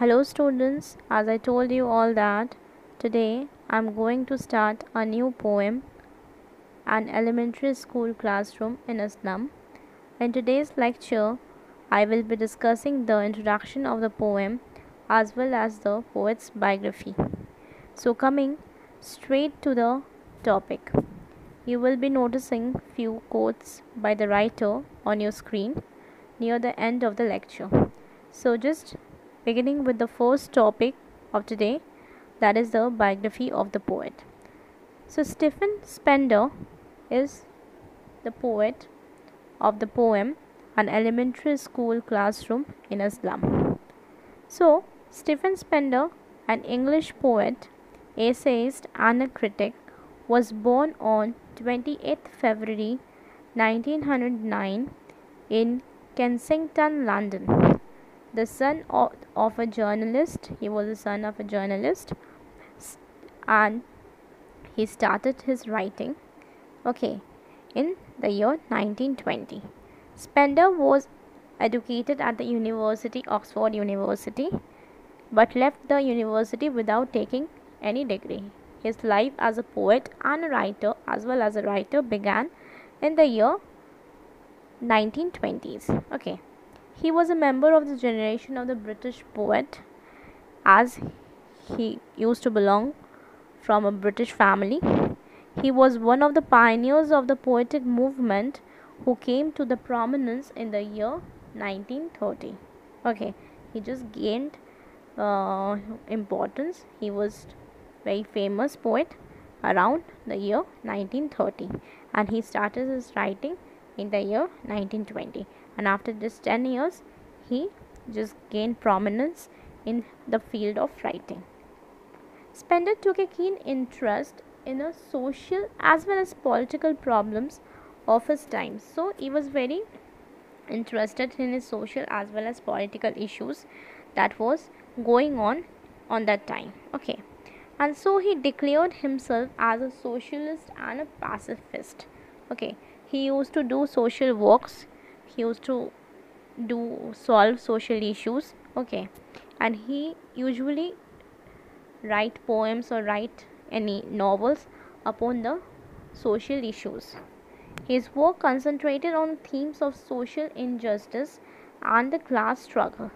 Hello students, as I told you all that today I'm going to start a new poem, An Elementary School Classroom in a Slum. In today's lecture, I will be discussing the introduction of the poem as well as the poet's biography. So coming straight to the topic, you will be noticing few quotes by the writer on your screen near the end of the lecture. So just beginning with the first topic of today, that is the biography of the poet. So Stephen Spender is the poet of the poem An Elementary School Classroom in a Slum. So Stephen Spender, an English poet, essayist and a critic, was born on 28th February 1909 in Kensington, London. The son of a journalist, he was the son of a journalist, and he started his writing in the year 1920. Spender was educated at the university, Oxford University, but left the university without taking any degree. His life as a poet and a writer, as well as a writer, began in the year 1920s. He was a member of the generation of the British poet, as he used to belong from a British family. He was one of the pioneers of the poetic movement who came to the prominence in the year 1930. He just gained importance. He was very famous poet around the year 1930, and he started his writing in the year 1920, and after this 10 years he just gained prominence in the field of writing. Spender took a keen interest in the social as well as political problems of his time. So he was very interested in his social as well as political issues that was going on that time. And so he declared himself as a socialist and a pacifist. He used to do social works, he used to solve social issues, and he usually write poems or write any novels upon the social issues. His work concentrated on themes of social injustice and the class struggle.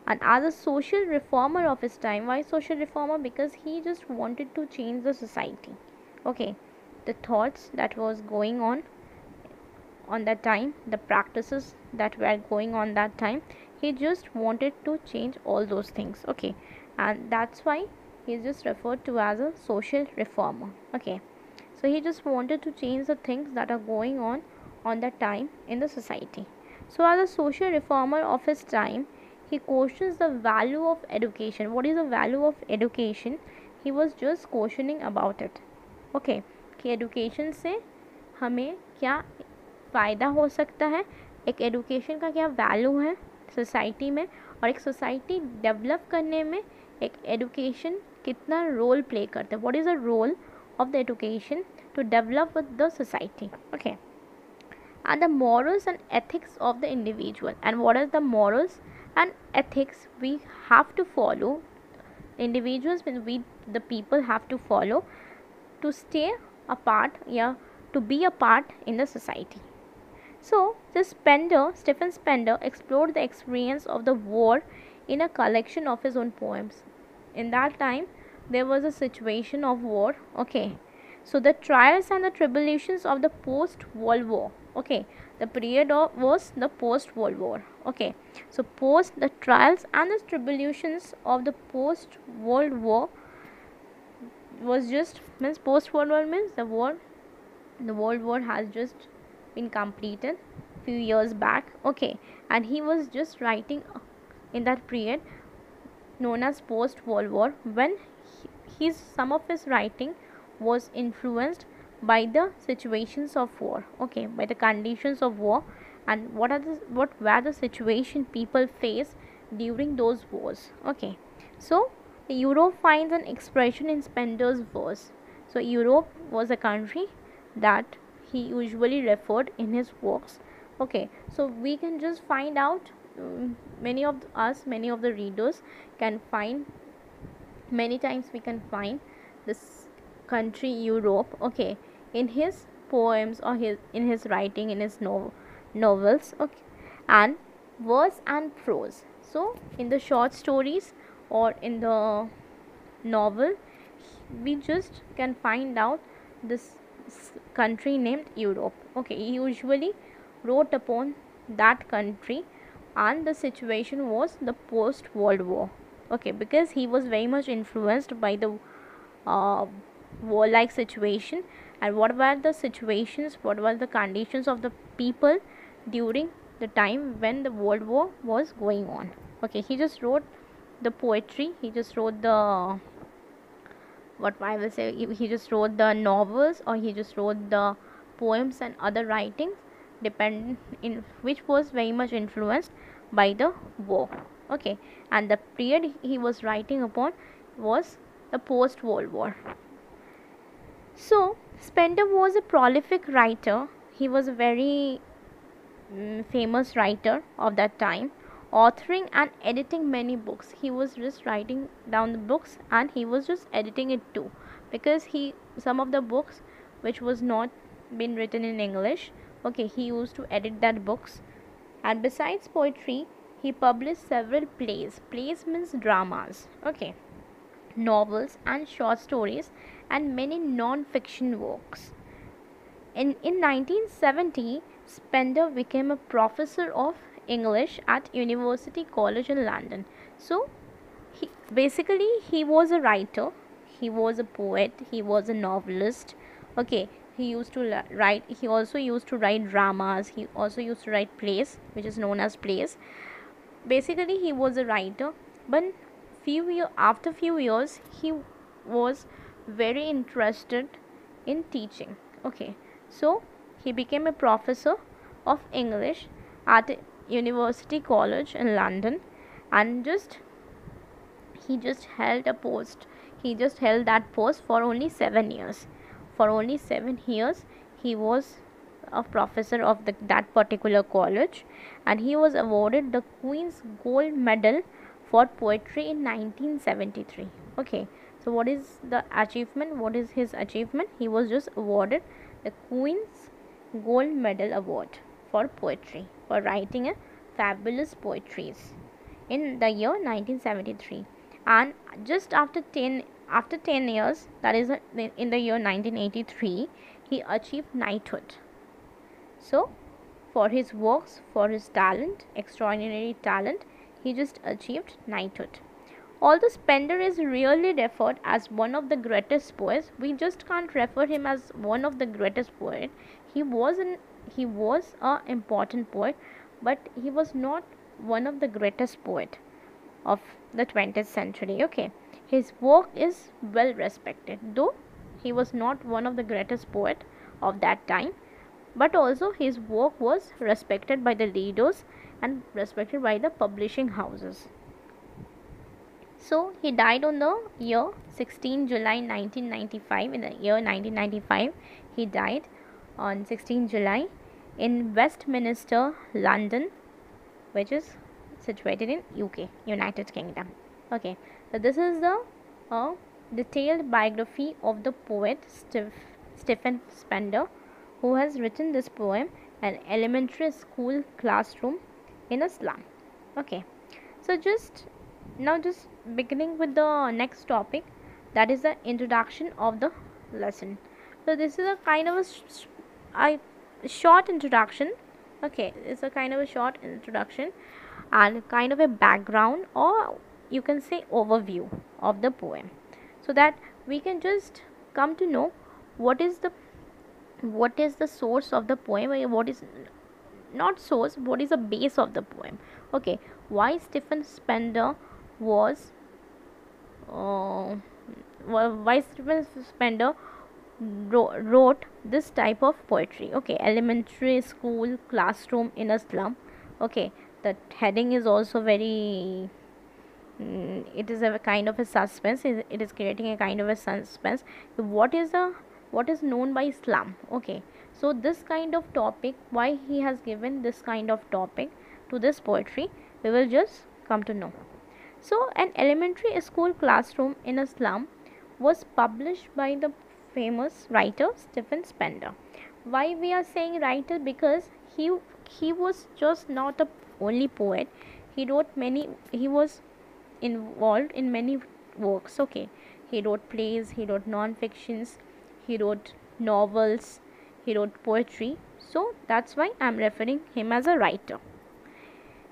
And as a social reformer of his time, why social reformer? Because he just wanted to change the society. The thoughts that was going on that time, the practices that were going on that time, he just wanted to change all those things. And that's why he is just referred to as a social reformer. So he just wanted to change the things that are going on that time in the society. So as a social reformer of his time, he questions the value of education. What is the value of education? He was just questioning about it. कि education से हमें क्या फ़ायदा हो सकता है, एक education का क्या वैल्यू है सोसाइटी में, और एक सोसाइटी डेवलप करने में एक एडुकेशन कितना रोल प्ले करता है. What is the role of the education to develop with the society. And the morals and ethics of the individual. And what are the morals and ethics we have to follow? Individuals, when we the people have to follow to stay apart, to be a part in the society. So Stephen Spender explored the experience of the war in a collection of his own poems. In that time there was a situation of war. So the trials and the tribulations of the post-World War. The period was the post-World War. So post the trials and the tribulations of the post-World War was just means post-World War means the World War has just been completed few years back. And he was just writing in that period known as post-World War, when some of his writing was influenced by the situations of war, by the conditions of war, and what were the situation people face during those wars. So Europe finds an expression in Spender's verse. So Europe was a country that he usually referred in his works. So we can just find out many of the readers can find, many times we can find this country Europe, okay, in his poems or in his writing, in his novels, okay, and verse and prose. So in the short stories or in the novel, we just can find out this country named Europe. Okay, he usually wrote upon that country, and the situation was the post World War. Okay, because he was very much influenced by the uh, warlike situation, and what were the situations, what were the conditions of the people during the time when the World War was going on. Okay, he just wrote the poetry, he just wrote the, what I will say, he just wrote the novels, or he just wrote the poems and other writings depend in which was very much influenced by the war. Okay, and the period he was writing upon was the post World War. So Spender was a prolific writer. He was a very famous writer of that time, authoring and editing many books. He was just writing down the books and he was just editing it too, because he, some of the books which was not been written in English, okay, he used to edit that books. And besides poetry, he published several plays. Plays means dramas, okay, novels and short stories, and many non-fiction works. In 1970, Spender became a professor of English at University College in London. So, he was a writer, he was a poet, he was a novelist. Okay, he used to write. He also used to write dramas. He also used to write plays, which is known as plays. Basically, he was a writer, but after few years, he was very interested in teaching. Okay, so he became a professor of English at University College in London, and he just held a post. He just held that post for only 7 years. For only 7 years, he was a professor of that particular college, and he was awarded the Queen's Gold Medal for poetry in 1973. Okay, so what is the achievement? What is his achievement? He was just awarded the Queen's Gold Medal Award for poetry, for writing a fabulous poetries in the year 1973. And just after 10 years, that is in the year 1983, he achieved knighthood. So for his works, for his talent, extraordinary talent, he just achieved knighthood. Although Spender is rarely referred as one of the greatest poets, we just can't refer him as one of the greatest poet. He was a important poet, but he was not one of the greatest poet of the 20th century. Okay, his work is well respected, though he was not one of the greatest poet of that time, but also his work was respected by the readers and respected by the publishing houses. So he died on the year 16 July 1995. In the year 1995, he died on 16 July in Westminster, London, which is situated in UK, United Kingdom. Okay, so this is the detailed biography of the poet Stephen Spender, who has written this poem, An Elementary School Classroom in a Slum. Okay, so just beginning with the next topic, that is the introduction of the lesson. So this is a kind of a short introduction. Okay, it's a kind of a short introduction and kind of a background, or you can say overview of the poem, so that we can just come to know what is the source of the poem, or what is not source, what is the base of the poem. Okay, why Stephen Spender was why Stephen Spender wrote this type of poetry. Okay, elementary school classroom in a slum. Okay, the heading is also very it is a kind of a suspense. It is creating a kind of a suspense. What is known by slum? Okay, so this kind of topic, why he has given this kind of topic to this poetry, We will just come to know. So, an elementary school classroom in a slum was published by the famous writer Stephen Spender. Why we are saying writer? Because he was just not the only poet. He wrote many. He was involved in many works. Okay, he wrote plays. He wrote non-fictions. He wrote novels. He wrote poetry. So that's why I'm referring him as a writer.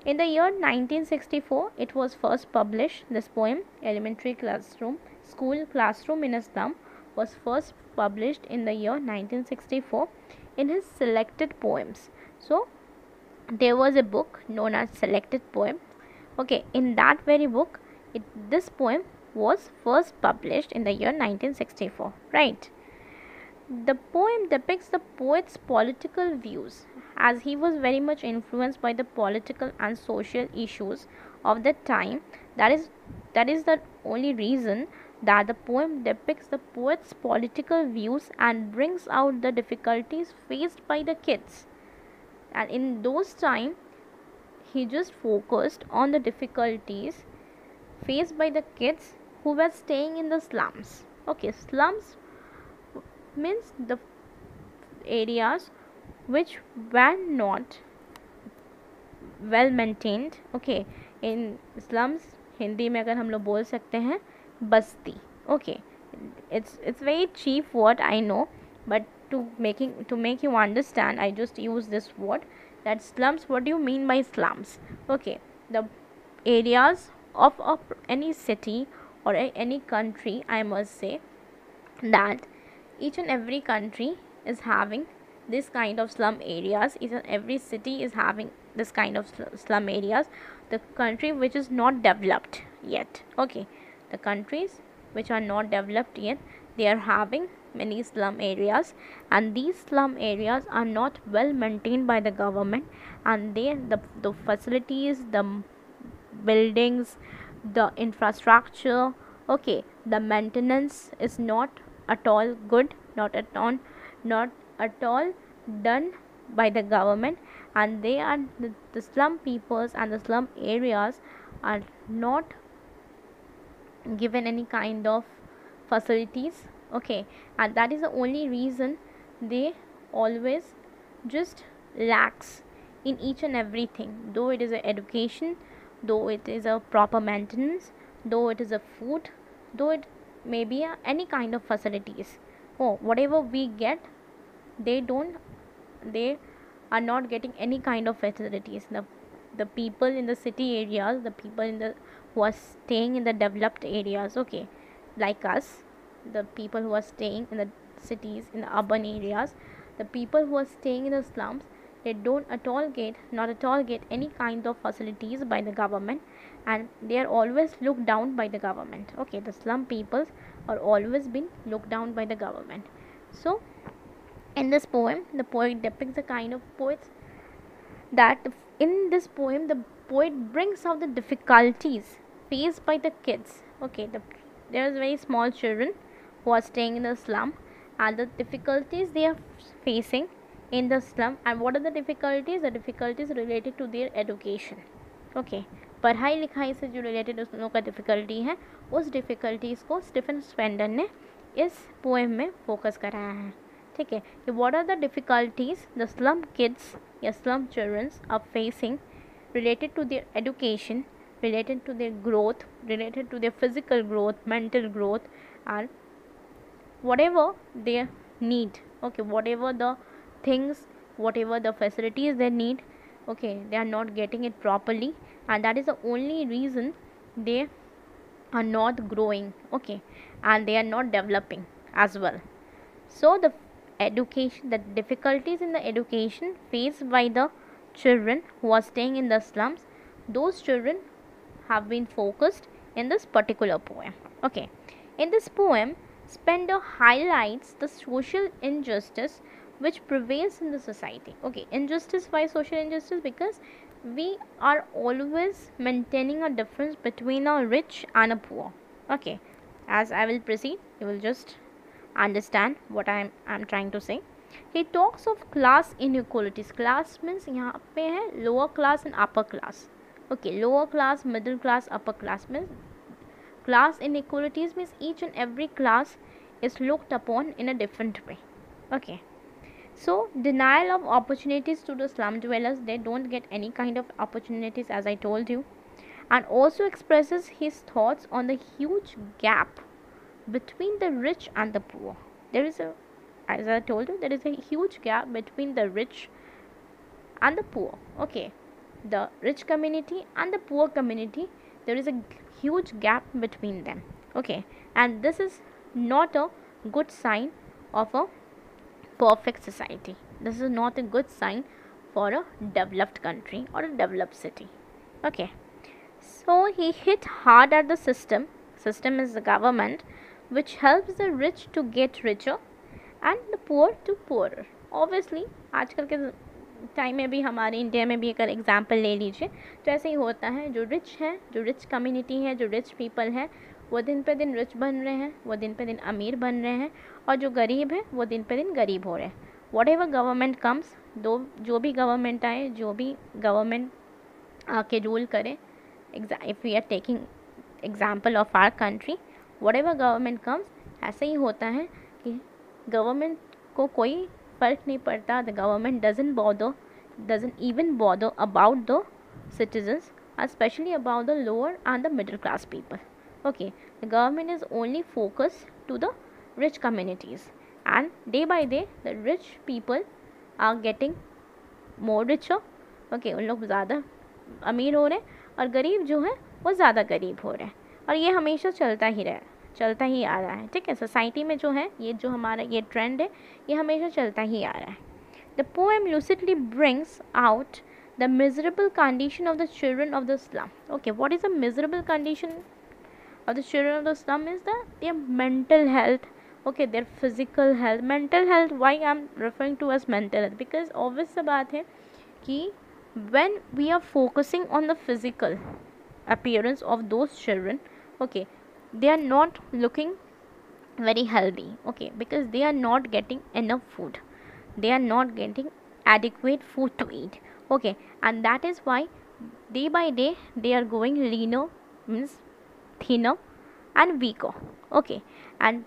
In the year 1964, it was first published. This poem, Elementary Classroom, School Classroom in a Slum, was first published in the year 1964 in his Selected Poems. So, there was a book known as Selected Poem. Okay, in that very book, this poem was first published in the year 1964, right? The poem depicts the poet's political views, as he was very much influenced by the political and social issues of the time. That is the only reason that the poem depicts the poet's political views and brings out the difficulties faced by the kids. And in those time, he just focused on the difficulties faced by the kids who were staying in the slums. Okay, slums means the areas which were not well maintained. Okay, in slums Hindi में अगर हम लोग बोल सकते हैं बस्ती. Okay, it's very cheap word, I know, but to make you understand, I just use this word, that slums. What do you mean by slums? Okay, the areas of any city or any country, I must say that each and every country is having this kind of slum areas. Each and every city is having this kind of slum areas. The country which is not developed yet, okay, the countries which are not developed yet, they are having many slum areas, and these slum areas are not well maintained by the government, and the facilities, the buildings, the infrastructure, okay, the maintenance is not at all good, not at all done by the government, and they are the slum peoples and the slum areas are not given any kind of facilities. Okay, and that is the only reason they always just lacks in each and everything, though it is a education, though it is a proper maintenance, though it is a food, though it may be any kind of facilities. Oh, whatever we get, they are not getting any kind of facilities. The people in the city areas, the people who are staying in the developed areas, okay, like us, the people who are staying in the cities, in the urban areas, the people who are staying in the slums, they don't not at all get any kind of facilities by the government, and they are always looked down by the government. Okay, the slum peoples are always been looked down by the government. So in this poem, the poet depicts the kind of poets that in this poem the poet brings out the difficulties faced by the kids. Okay, there is very small children who are staying in the slum, and the difficulties they are facing in the slum. And what are the difficulties? The difficulties related to their education. Okay, पढ़ाई लिखाई से जो related उन लोगों का difficulty है, उस difficulties को स्टीफन स्पेंडर ने इस पोएम में फोकस कराया है. ठीक है, कि what are the difficulties the slum kids या slum childrens are facing related to their education, related to their growth, related to their physical growth, mental growth, and whatever they need. Okay, whatever the things, whatever the facilities they need, okay, they are not getting it properly, and that is the only reason they are not growing. Okay, and they are not developing as well. So the education, the difficulties in the education faced by the children who are staying in the slums, those children have been focused in this particular poem. Okay, in this poem Spender highlights the social injustice which prevails in the society. Okay, injustice. Why social injustice? Because we are always maintaining a difference between a rich and a poor. Okay, as I will proceed, you will just understand what I'm trying to say. He talks of class inequalities. Class means यहाँ पे है lower class and upper class. Okay, lower class, middle class, upper class means class inequalities means each and every class is looked upon in a different way. Okay, so denial of opportunities to the slum dwellers, they don't get any kind of opportunities, as I told you. And also expresses his thoughts on the huge gap between the rich and the poor. There is a, as I told you, there is a huge gap between the rich and the poor. Okay, the rich community and the poor community, there is a huge gap between them. Okay, and this is not a good sign of a perfect society. This is not a good sign for a developed country or a developed city. Okay, so he hit hard at the system. System is the government, which helps the rich to get richer and the poor to poorer. Obviously आजकल के time में भी हमारे India में भी अगर example ले लीजिए तो ऐसे ही होता है. जो रिच है, जो रिच कम्युनिटी है, जो रिच पीपल है, वो दिन पे दिन रिच बन रहे हैं, वो दिन पे दिन अमीर बन रहे हैं, और जो गरीब है वो दिन पे दिन गरीब हो रहे हैं. वॉट एवर गवर्नमेंट कम्स, जो भी गवर्नमेंट आए, जो भी गवर्नमेंट आके रूल करे, if we are taking example of our country, whatever government comes, ऐसे ही होता है कि गवर्नमेंट को कोई फ़र्क नहीं पड़ता. The government doesn't even bother about the citizens, especially about the lower and the middle class people. Okay, the government is only focused to the rich communities, and day by day the rich people are getting more richer. Okay, उन लोग ज़्यादा अमीर हो रहे हैं और गरीब जो है वो ज़्यादा गरीब हो रहे हैं, और ये हमेशा चलता ही आ रहा है. ठीक है, सोसाइटी में जो है ये जो हमारा ये ट्रेंड है ये हमेशा चलता ही आ रहा है. The poem lucidly brings out the miserable condition of the children of the slum. Okay, what is a miserable condition of the children of the slum? Is their mental health, okay, their physical health. Mental health, why I am referring to as mental health? Because obvious सा बात है कि when we are focusing on the physical appearance of those children, okay, they are not looking very healthy, okay, because they are not getting enough food, they are not getting adequate food to eat. Okay, and that is why day by day they are going leaner, means thinner and weaker. Okay, and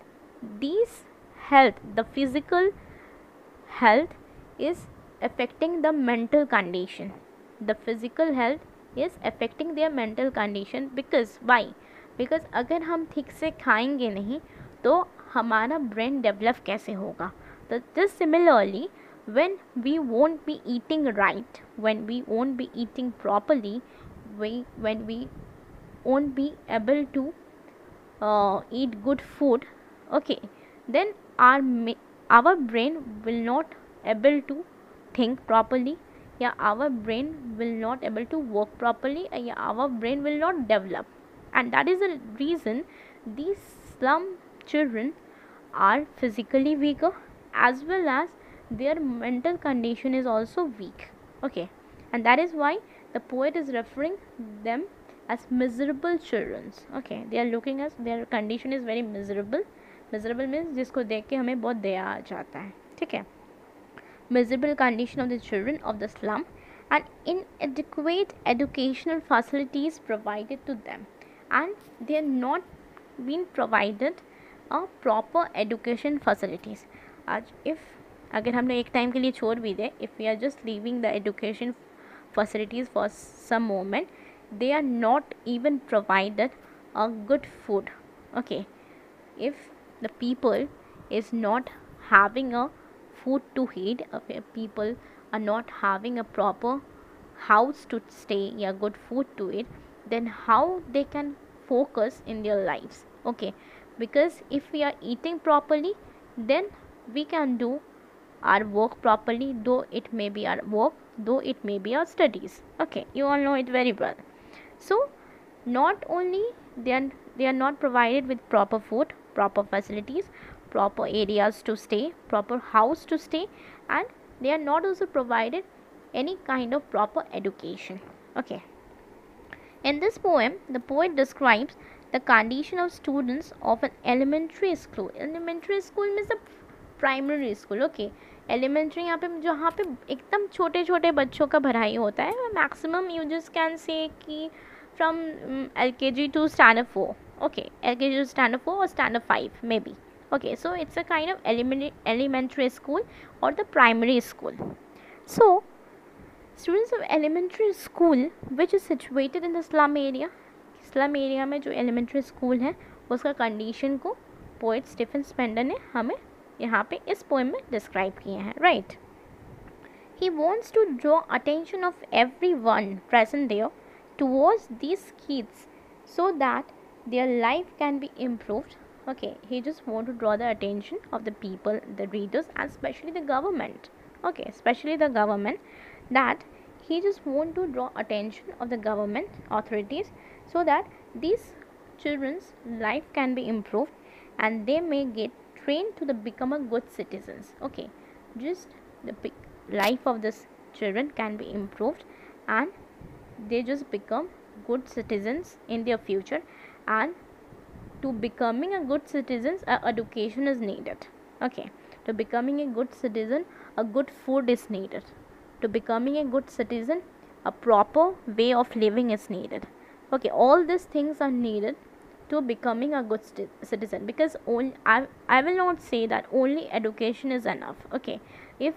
these health, the physical health is affecting the mental condition. The physical health is affecting their mental condition. Because why? Because अगर हम ठीक से खाएंगे नहीं तो हमारा brain develop कैसे होगा. तो this similarly when we won't be eating right, when we won't be eating properly, when we won't be able to eat good food, okay, then our brain will not able to think properly, या our brain will not able to work properly, या our brain will not develop. And that is the reason these slum children are physically weaker, as well as their mental condition is also weak. Okay, and that is why the poet is referring them as miserable children. Okay, they are looking as their condition is very miserable. Miserable means जिसको देख के हमें बहुत दया आ जाता है. ठीक है, miserable condition of the children of the slum and inadequate educational facilities provided to them, and they are not being provided a proper education facilities. आज अगर हमने एक टाइम के लिए छोड़ भी दे, if we are just leaving the education facilities for some moment, they are not even provided a good food. Okay, if the people is not having a food to eat, people are not having a proper house to stay, yeah, good food to eat, then how they can focus in their lives. Okay, because if we are eating properly, then we can do our work properly, though it may be our work, though it may be our studies. Okay, you all know it very well. So not only they are not provided with proper food, proper facilities, proper areas to stay, proper house to stay, and they are not also provided any kind of proper education. Okay, in this poem the poet describes the condition of students of an elementary school. Elementary school means a primary school. Okay, elementary यहाँ पे जहाँ पे एकदम छोटे छोटे बच्चों का पढ़ाई होता है, maximum you just can say कि from LKG to standard 4. Okay, LKG to standard 4 or standard 5 maybe. Okay, so it's a kind of elementary school or the primary school. So students of elementary school which is situated in the slum area, slum area में जो elementary school है उसका condition को poet Stephen Spender ने हमें यहाँ पे इस पोएम में डिस्क्राइब किए हैं, right. He wants to draw attention of everyone present there towards these kids so that their life can be improved. Okay, he just want to draw the attention of the people, the readers, and especially the government. Okay, especially the government, that he just want to draw attention of the government authorities so that these children's life can be improved and they may get trained to the become a good citizens. Okay, just the life of this children can be improved and they just become good citizens in their future. And to becoming a good citizen, education is needed. Okay, to becoming a good citizen, a good food is needed. To becoming a good citizen, a proper way of living is needed. Okay, all these things are needed to becoming a good citizen, because I will not say that only education is enough. Okay, if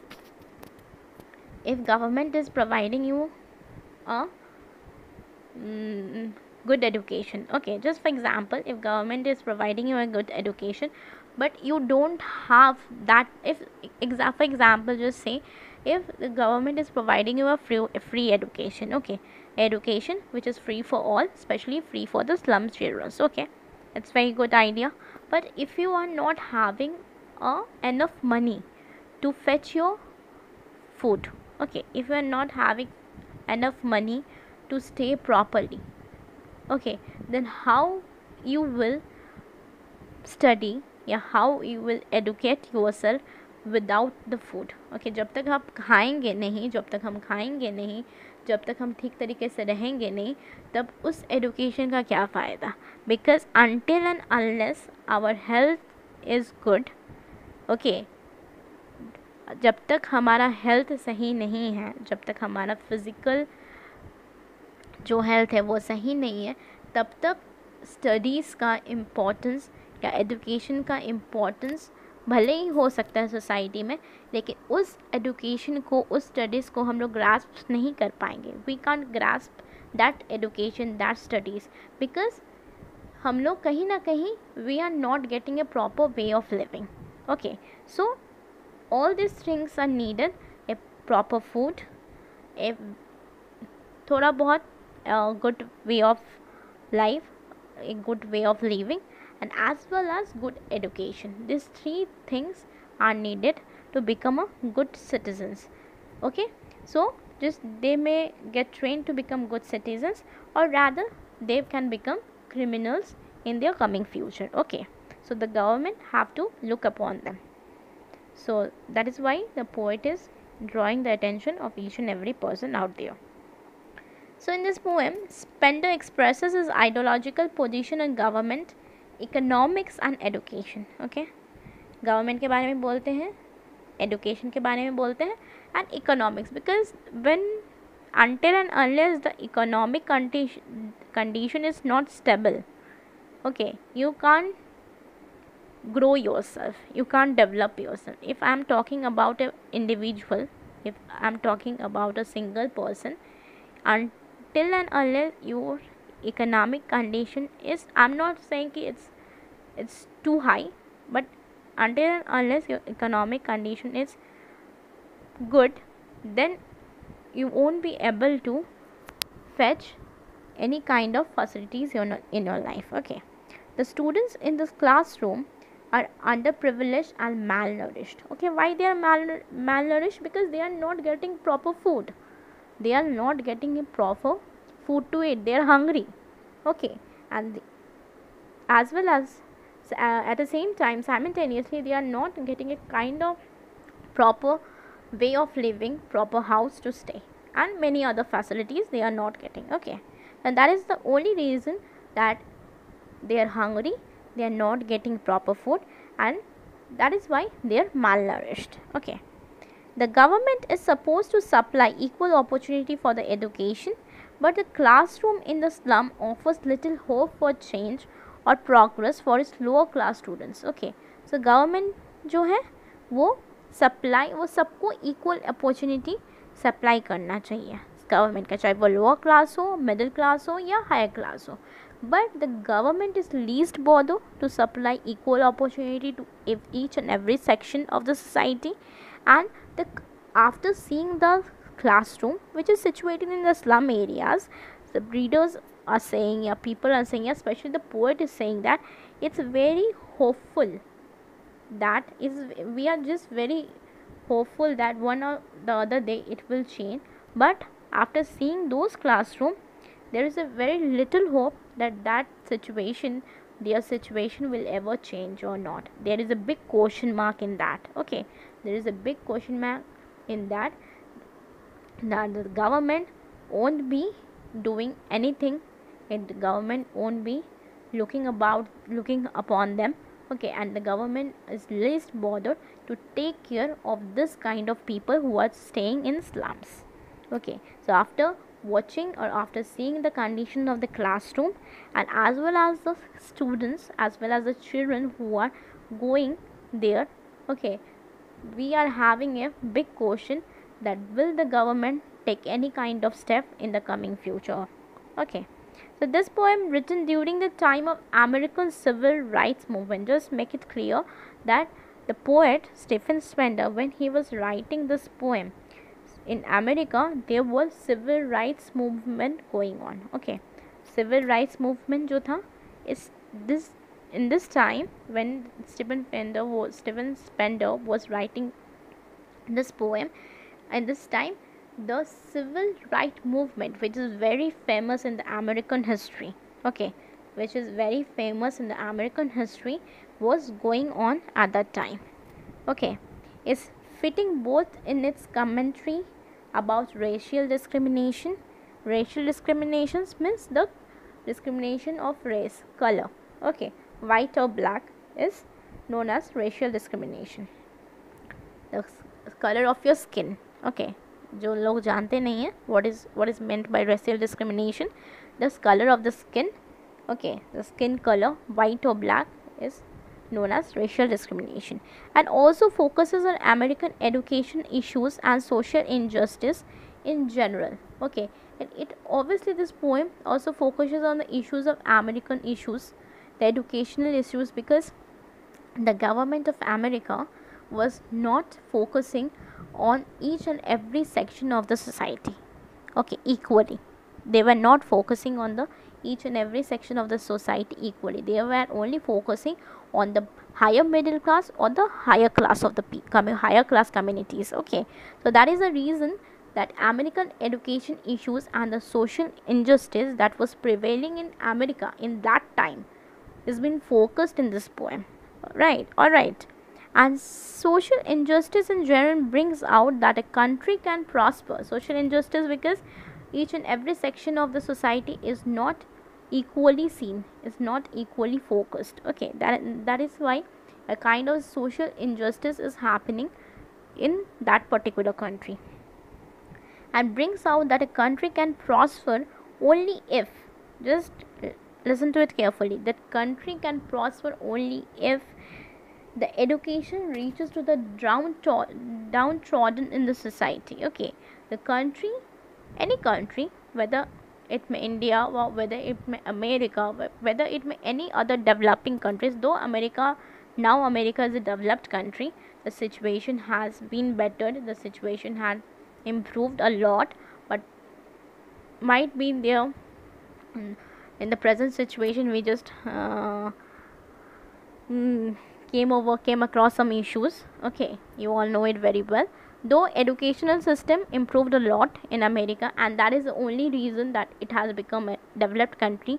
government is providing you a good education, okay, just for example, if government is providing you a good education but you don't have that, for example, just say if the government is providing you a free education, okay, education which is free for all, especially free for the slum children, okay, it's very good idea. But if you are not having enough money to fetch your food, okay, if you are not having enough money to stay properly, okay, then how you will study, या how you will educate yourself without the food. Okay, जब तक आप खाएंगे नहीं, जब तक हम खाएंगे नहीं, जब तक हम ठीक तरीके से रहेंगे नहीं, तब उस education का क्या फ़ायदा? Because until and unless our health is good, okay, जब तक हमारा हेल्थ सही नहीं है, जब तक हमारा फिज़िकल जो हेल्थ है वो सही नहीं है, तब तक स्टडीज़ का इम्पोर्टेंस या एजुकेशन का इम्पोर्टेंस भले ही हो सकता है सोसाइटी में, लेकिन उस एजुकेशन को, उस स्टडीज़ को हम लोग ग्रास्प नहीं कर पाएंगे. We can't grasp that education, that studies, because हम लोग कहीं ना कहीं we are not getting a proper way of living. Okay, so all this things are needed. A proper food, a थोड़ा बहुत good way of life, a good way of living, and as well as good education. These three things are needed to become a good citizens. Okay, so just they may get trained to become good citizens, or rather they can become criminals in their coming future. Okay, so the government have to look upon them. So that is why the poet is drawing the attention of each and every person out there. So in this poem, Spender expresses his ideological position on government, economics and education. Okay, government के बारे में बोलते हैं, education के बारे में बोलते हैं, and economics, because when until and unless the economic condition is not stable, okay, you can't grow yourself, you can't develop yourself. If I am talking about an individual, if I am talking about a single person, and till and unless your economic condition is, I'm not saying it's too high, but until and unless your economic condition is good, then you won't be able to fetch any kind of facilities in your life. Okay, the students in this classroom are underprivileged and malnourished. Okay, why they are malnourished? Because they are not getting proper food. They are not getting a proper food to eat. They are hungry. Okay, and as well as at the same time, simultaneously, they are not getting a kind of proper way of living, proper house to stay, and many other facilities they are not getting. Okay, and that is the only reason that they are hungry, they are not getting proper food, and that is why they are malnourished. Okay, The government is supposed to supply equal opportunity for the education, but the classroom in the slum offers little hope for change or progress for its lower class students. Okay, so government जो है वो सबको equal opportunity supply करना चाहिए government का, चाहे वो lower class हो, मिडिल क्लास हो या हायर क्लास हो. But the government is least bothered to supply equal opportunity to each and every section of the society. And after seeing the classroom which is situated in the slum areas, the readers are saying, yeah, people are saying, especially the poet is saying that it's very hopeful, that is, we are just very hopeful that one or the other day it will change. But after seeing those classroom, there is a very little hope that their situation will ever change or not. There is a big question mark in that. Okay, there is a big question mark in that the government won't be doing anything, and the government won't be looking upon them. Okay, and the government is least bothered to take care of this kind of people who are staying in slums. Okay, so after watching or after seeing the condition of the classroom, and as well as the students, as well as the children who are going there, okay, we are having a big question that will the government take any kind of step in the coming future. Okay, so this poem written during the time of American civil rights movement, just make it clear that the poet Stephen Spender, when he was writing this poem, in America there was civil rights movement going on. Okay, civil rights movement जो था is this in this time when Stephen Spender was writing this poem. At this time, the civil rights movement, which is very famous in the American history, okay, which is very famous in the American history, was going on at that time. Okay, is fitting both in its commentary about racial discrimination. Racial discriminations means the discrimination of race, color. Okay, white or black is known as racial discrimination. The color of your skin. Okay, जो लोग जानते नहीं हैं what is meant by racial discrimination, the color of the skin. Okay, the skin color, white or black, is known as racial discrimination, and also focuses on American education issues and social injustice in general. Okay, and it obviously, this poem also focuses on the issues of American issues, the educational issues, because the government of America was not focusing on each and every section of the society, okay, equally. They were not focusing on the each and every section of the society equally. They were only focusing on the higher middle class or the higher class of the higher class communities. Okay, so that is the reason that American education issues and the social injustice that was prevailing in America in that time has been focused in this poem. Right, all right. And social injustice in general brings out that a country can prosper. Social injustice because each and every section of the society is not equally seen, is not equally focused. Okay, that is why a kind of social injustice is happening in that particular country, and brings out that a country can prosper only if, just listen to it carefully, that country can prosper only if the education reaches to the downtrodden in the society. Okay, the country, any country, whether it may India or whether it may America, whether it may any other developing countries, though America is a developed country, the situation has been bettered, the situation had improved a lot, but might be there in the present situation we just came across some issues. Okay, you all know it very well. Though educational system improved a lot in America, and that is the only reason that it has become a developed country,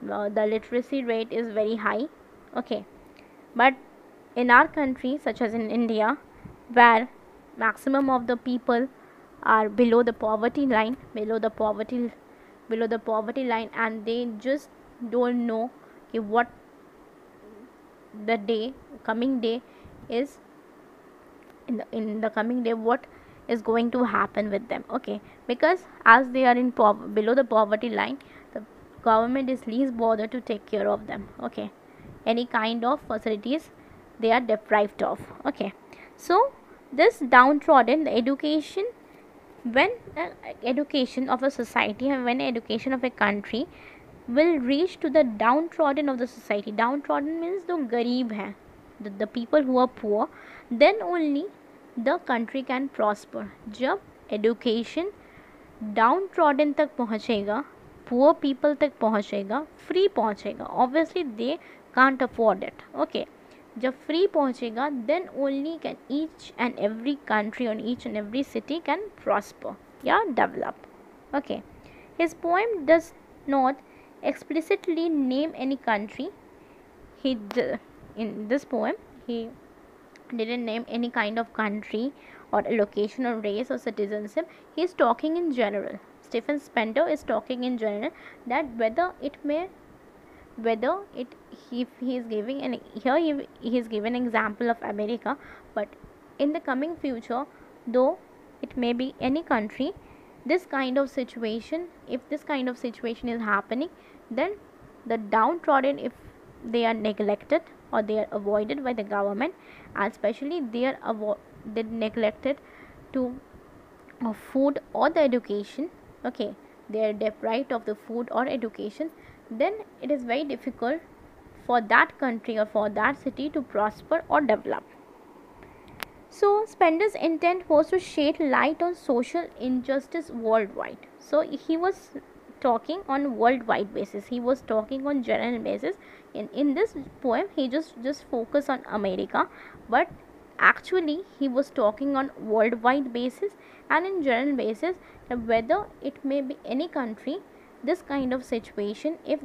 the literacy rate is very high. Okay, but in our country, such as in India, where maximum of the people are below the poverty line, and they just don't know what the coming day is, in the coming day what is going to happen with them. Okay, because as they are in below the poverty line, the government is least bothered to take care of them. Okay, any kind of facilities they are deprived of. Okay, so this downtrodden, the education, when education of a society and when education of a country will reach to the downtrodden of the society, downtrodden means the gareeb hai, the people who are poor, then only the country can prosper. जब education downtrodden तक पहुँचेगा, poor people तक पहुँचेगा, free पहुँचेगा, obviously they can't afford it. Okay, जब free पहुँचेगा, then only can each and every country or each and every city can prosper, yeah, develop. Okay, his poem does not explicitly name any country. In this poem he didn't name any kind of country or a location or race or citizenship. He is talking in general. Stephen Spender is talking in general, that whether it he is giving an here he is given an example of America, but in the coming future, though it may be any country, this kind of situation, if this kind of situation is happening, then the downtrodden, if they are neglected or they are avoided by the government, and especially they are neglected to food or the education. Okay, they are deprived of the food or education, then it is very difficult for that country or for that city to prosper or develop. So Spender's intent was to shed light on social injustice worldwide. So he was talking on worldwide basis, he was talking on general basis. In this poem he just focused on America, but actually he was talking on worldwide basis and in general basis, whether it may be any country, this kind of situation, if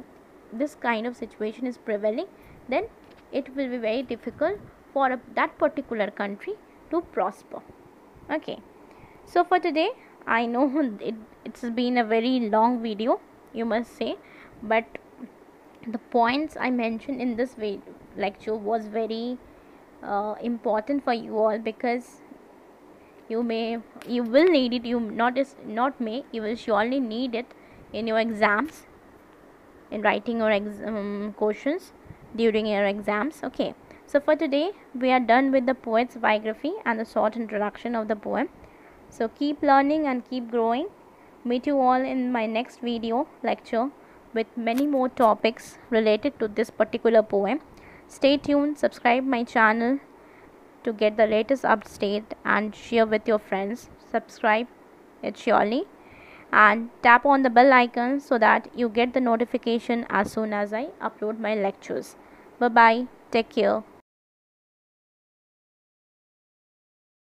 this kind of situation is prevailing, then it will be very difficult for that particular country to prosper. Okay, so for today, I know it's been a very long video, you must say, but the points I mentioned in this lecture was very important for you all, because you will need it, you will surely need it in your exams, in writing your questions during your exams. Okay, so for today we are done with the poet's biography and the short introduction of the poem. So keep learning and keep growing. Meet you all in my next video lecture with many more topics related to this particular poem. Stay tuned, subscribe my channel to get the latest update and share with your friends. Subscribe it surely and tap on the bell icon so that you get the notification as soon as I upload my lectures. Bye bye, take care.